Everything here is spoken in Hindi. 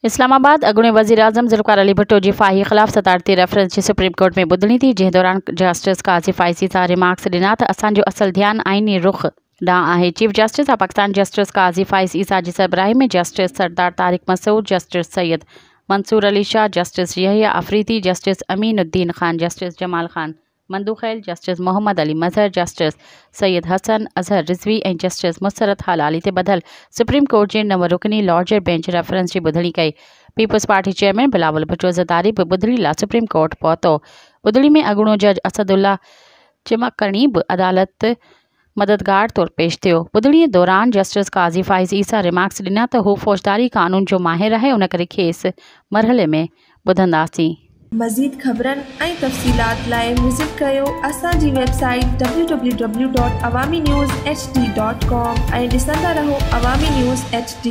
इस्लामाबाद अॻूणे वज़ीर आज़म ज़ुल्फ़िकार अली भुट्टो जी फाही ख़िलाफ़ सदारती रेफरेंस जी सुप्रीम कोर्ट में ॿुधणी थी, जंहिं दौरान जस्टिस काज़ी फ़ाइज़ी सां रिमार्क्स ॾिना त असांजो असुलु ध्यानु आइनी रुख़ ॾांहुं आहे। Chief justice of Pakistan justice Qazi Faez Isa जी सरबराही में justice Sardar Tariq Masood, justice Syed Mansoor Ali Shah, justice Yahya Afridi, justice Aminuddin Khan, justice Jamal Khan Mandokhail, justice Mohammad Ali Mazhar, justice Syed Hasan Azhar Rizvi ऐं जस्टिस मुसरत हलाली ते ॿधल सुप्रीम कोर्ट जे नव रुकनी लॉर्जर बेंच रेफरेंस जी ॿुधणी कई। Peoples Party chairman Bilawal Bhutto Zardari बि ॿुधणी लाइ सुप्रीम कोर्ट पहुतो। ॿुधणी में अॻूणो जज असदुल्ला चिमकणी बि अदालत मददगार तौर पेश थियो। ॿुधणीअ दौरान जस्टिस काज़ी फ़ाइज़ ईसा रिमार्क्स ॾिना त हू फ़ौजदारी कानून जो माहिर आहे, उन करे खेसि मरहले में ॿुधंदासीं। मज़ीद ख़बरनि ऐं तफ़सीलात लाइ विज़िट कयो असांजी वेबसाइट www.awamiNewsHD.com ऐं ॾिसंदा रहो अवामी न्यूज़ HD।